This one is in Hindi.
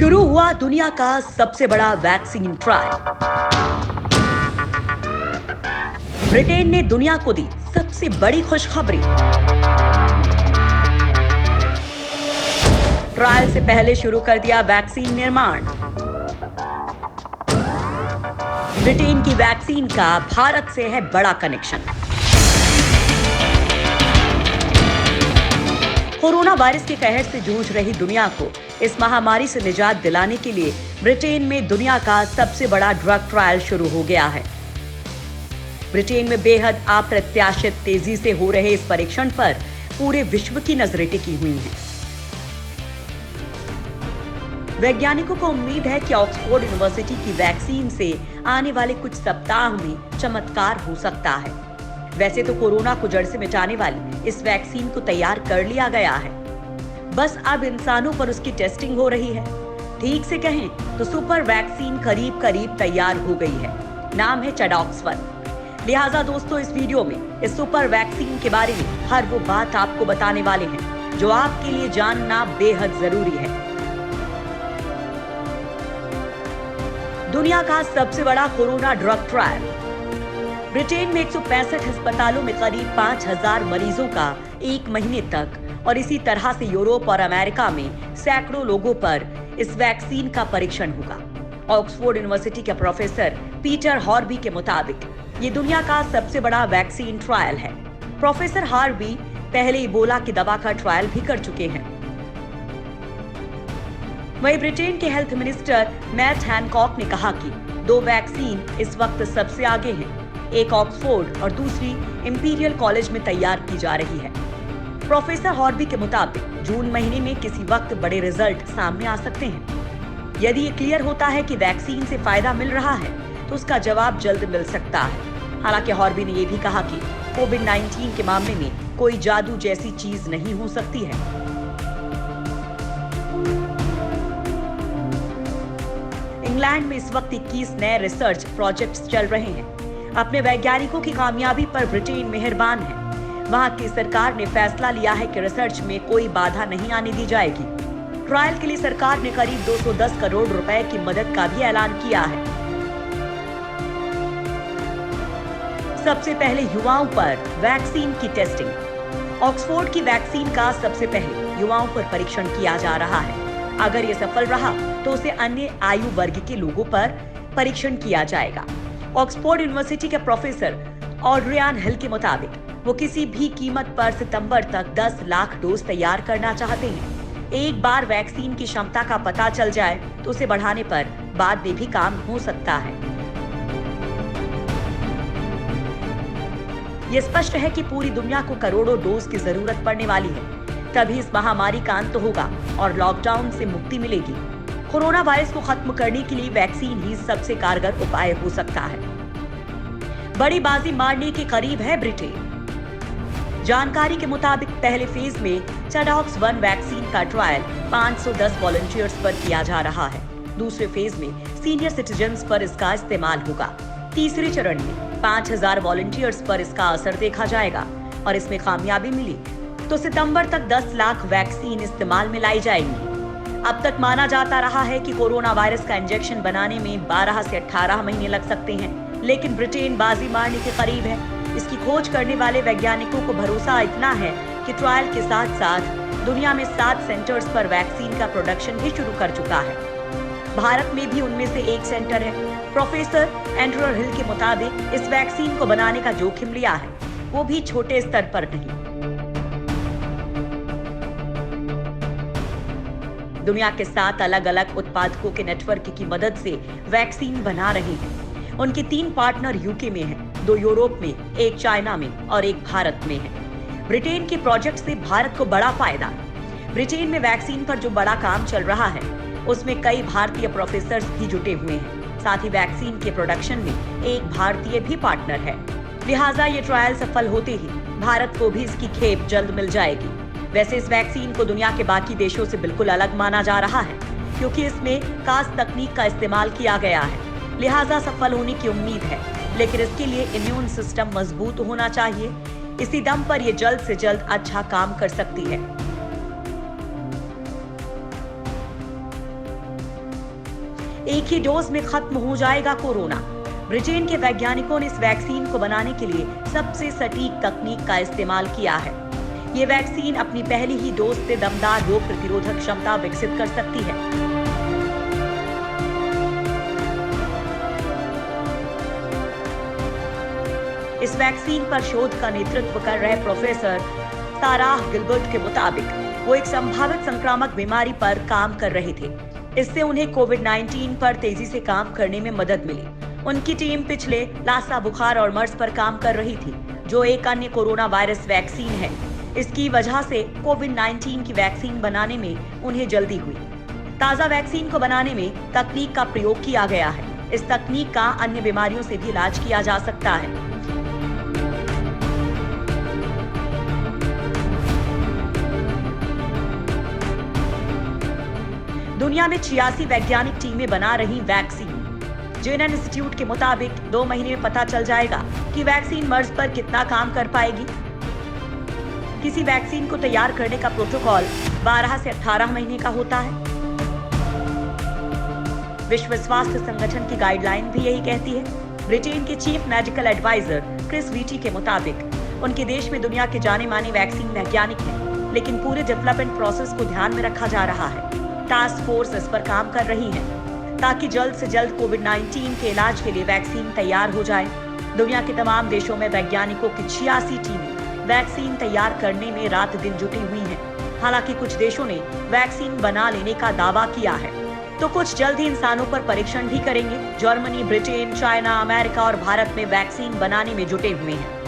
शुरू हुआ दुनिया का सबसे बड़ा वैक्सीन ट्रायल। ब्रिटेन ने दुनिया को दी सबसे बड़ी खुशखबरी। ट्रायल से पहले शुरू कर दिया वैक्सीन निर्माण। ब्रिटेन की वैक्सीन का भारत से है बड़ा कनेक्शन। कोरोना वायरस के कहर से जूझ रही दुनिया को इस महामारी से निजात दिलाने के लिए ब्रिटेन में दुनिया का सबसे बड़ा ड्रग ट्रायल शुरू हो गया है। ब्रिटेन में बेहद अप्रत्याशित तेजी से हो रहे इस परीक्षण पर पूरे विश्व की नजरें टिकी हुई हैं। वैज्ञानिकों को उम्मीद है कि ऑक्सफोर्ड यूनिवर्सिटी की वैक्सीन से आने वाले कुछ सप्ताह में चमत्कार हो सकता है। वैसे तो कोरोना को जड़ से मिटाने वाली इस वैक्सीन को तैयार कर लिया गया है, बस अब इंसानों पर उसकी टेस्टिंग हो रही है। ठीक से कहें तो सुपर वैक्सीन करीब करीब तैयार हो गई है। नाम है चैडॉक्स 1। लिहाजा दोस्तों, इस वीडियो में इस सुपर वैक्सीन के बारे में हर वो बात आपको बताने वाले हैं जो आपके लिए जानना बेहद जरूरी है। दुनिया का सबसे बड़ा कोरोना ड्रग ट्रायल। ब्रिटेन में 165 अस्पतालों में करीब 5000 मरीजों का एक महीने तक और इसी तरह से यूरोप और अमेरिका में सैकड़ों लोगों पर इस वैक्सीन का परीक्षण होगा। ऑक्सफोर्ड यूनिवर्सिटी के प्रोफेसर पीटर हॉर्बी के मुताबिक ये दुनिया का सबसे बड़ा वैक्सीन ट्रायल है। प्रोफेसर हॉर्बी पहले इबोला की दवा का ट्रायल भी कर चुके हैं। वहीं ब्रिटेन के हेल्थ मिनिस्टर मैट हैनकॉक ने कहा कि 2 वैक्सीन इस वक्त सबसे आगे हैं। एक ऑक्सफोर्ड और दूसरी इंपीरियल कॉलेज में तैयार की जा रही है। प्रोफेसर हॉर्बी के मुताबिक जून महीने में किसी वक्त बड़े रिजल्ट सामने आ सकते हैं। यदि ये क्लियर होता है कि वैक्सीन से फायदा मिल रहा है तो उसका जवाब जल्द मिल सकता है। हालांकि हॉर्बी ने यह भी कहा कि कोविड-19 के मामले में कोई जादू जैसी चीज नहीं हो सकती है। इंग्लैंड में इस वक्त 21 नए रिसर्च प्रोजेक्ट्स चल रहे हैं। अपने वैज्ञानिकों की कामयाबी पर ब्रिटेन मेहरबान है। वहां की सरकार ने फैसला लिया है कि रिसर्च में कोई बाधा नहीं आने दी जाएगी। ट्रायल के लिए सरकार ने करीब 210 करोड़ रुपए की मदद का भी ऐलान किया है। सबसे पहले युवाओं पर वैक्सीन की टेस्टिंग। ऑक्सफोर्ड की वैक्सीन का सबसे पहले युवाओं पर परीक्षण किया जा रहा है। अगर ये सफल रहा तो उसे अन्य आयु वर्ग के लोगों पर परीक्षण किया जाएगा। ऑक्सफोर्ड यूनिवर्सिटी के प्रोफेसर ऑड्रियान हिल के मुताबिक वो किसी भी कीमत पर सितंबर तक 10 लाख डोज तैयार करना चाहते हैं। एक बार वैक्सीन की क्षमता का पता चल जाए तो उसे बढ़ाने पर बाद में भी काम हो सकता है। ये स्पष्ट है कि पूरी दुनिया को करोड़ों डोज की जरूरत पड़ने वाली है, तभी इस महामारी का अंत होगा और लॉकडाउन से मुक्ति मिलेगी। कोरोना वायरस को खत्म करने के लिए वैक्सीन ही सबसे कारगर उपाय हो सकता है। बड़ी बाजी मारने के करीब है ब्रिटेन। जानकारी के मुताबिक पहले फेज में चैडॉक्स 1 वैक्सीन का ट्रायल 510 वॉलंटियर्स पर किया जा रहा है। दूसरे फेज में सीनियर सिटीजन्स पर इसका इस्तेमाल होगा। तीसरे चरण में 5000 वॉलंटियर्स पर इसका असर देखा जाएगा और इसमें कामयाबी मिली तो सितंबर तक 10 लाख वैक्सीन इस्तेमाल में लाई जाएंगी। अब तक माना जाता रहा है कि कोरोना वायरस का इंजेक्शन बनाने में 12 से 18 महीने लग सकते हैं, लेकिन ब्रिटेन बाजी मारने के करीब है। इसकी खोज करने वाले वैज्ञानिकों को भरोसा इतना है कि ट्रायल के साथ साथ दुनिया में 7 सेंटर्स पर वैक्सीन का प्रोडक्शन भी शुरू कर चुका है। भारत में भी उनमें से एक सेंटर है। प्रोफेसर एंड्रू हिल के मुताबिक इस वैक्सीन को बनाने का जोखिम लिया है, वो भी छोटे स्तर पर नहीं। दुनिया के 7 अलग अलग उत्पादकों के नेटवर्क की मदद से वैक्सीन बना रहे हैं। उनके 3 पार्टनर यूके में हैं, 2 यूरोप में, 1 चाइना में और 1 भारत में है। ब्रिटेन के प्रोजेक्ट से भारत को बड़ा फायदा। ब्रिटेन में वैक्सीन पर जो बड़ा काम चल रहा है उसमें कई भारतीय प्रोफेसर्स भी जुटे हुए हैं। साथ ही वैक्सीन के प्रोडक्शन में एक भारतीय भी पार्टनर है। लिहाजा ये ट्रायल सफल होते ही भारत को भी इसकी खेप जल्द मिल जाएगी। वैसे इस वैक्सीन को दुनिया के बाकी देशों से बिल्कुल अलग माना जा रहा है, क्योंकि इसमें खास तकनीक का इस्तेमाल किया गया है। लिहाजा सफल होने की उम्मीद है, लेकिन इसके लिए इम्यून सिस्टम मजबूत होना चाहिए। इसी दम पर यह जल्द से जल्द अच्छा काम कर सकती है। एक ही डोज में खत्म हो जाएगा कोरोना। ब्रिटेन के वैज्ञानिकों ने इस वैक्सीन को बनाने के लिए सबसे सटीक तकनीक का इस्तेमाल किया है। ये वैक्सीन अपनी पहली ही डोज से दमदार रोग प्रतिरोधक क्षमता विकसित कर सकती है। इस वैक्सीन पर शोध का नेतृत्व कर रहे प्रोफेसर साराह गिलबर्ट के मुताबिक वो एक संभावित संक्रामक बीमारी पर काम कर रहे थे। इससे उन्हें कोविड-19 पर तेजी से काम करने में मदद मिली। उनकी टीम पिछले लासा बुखार और मर्स पर काम कर रही थी, जो एक अन्य कोरोना वायरस वैक्सीन है। इसकी वजह से कोविड-19 की वैक्सीन बनाने में उन्हें जल्दी हुई। ताजा वैक्सीन को बनाने में तकनीक का प्रयोग किया गया है। इस तकनीक का अन्य बीमारियों से भी इलाज किया जा सकता है। दुनिया में 86 वैज्ञानिक टीमें बना रही वैक्सीन। जेनन इंस्टीट्यूट के मुताबिक 2 महीने में पता चल जाएगा कि वैक्सीन मर्स पर कितना काम कर पाएगी। किसी वैक्सीन को तैयार करने का प्रोटोकॉल 12 से 18 महीने का होता है। विश्व स्वास्थ्य संगठन की गाइडलाइन भी यही कहती है। ब्रिटेन के chief medical adviser Chris Whitty के मुताबिक उनके देश में दुनिया के जाने माने वैक्सीन वैज्ञानिक हैं, लेकिन पूरे डेवलपमेंट प्रोसेस को ध्यान में रखा जा रहा है। टास्क फोर्स इस पर काम कर रही है ताकि जल्द से जल्द कोविड-19 के इलाज के लिए वैक्सीन तैयार हो जाए। दुनिया के तमाम देशों में वैज्ञानिकों की 86 टीमें वैक्सीन तैयार करने में रात दिन जुटी हुई हैं। हालांकि कुछ देशों ने वैक्सीन बना लेने का दावा किया है, तो कुछ जल्द ही इंसानों पर परीक्षण भी करेंगे। जर्मनी, ब्रिटेन, चाइना, अमेरिका और भारत में वैक्सीन बनाने में जुटे हुए हैं।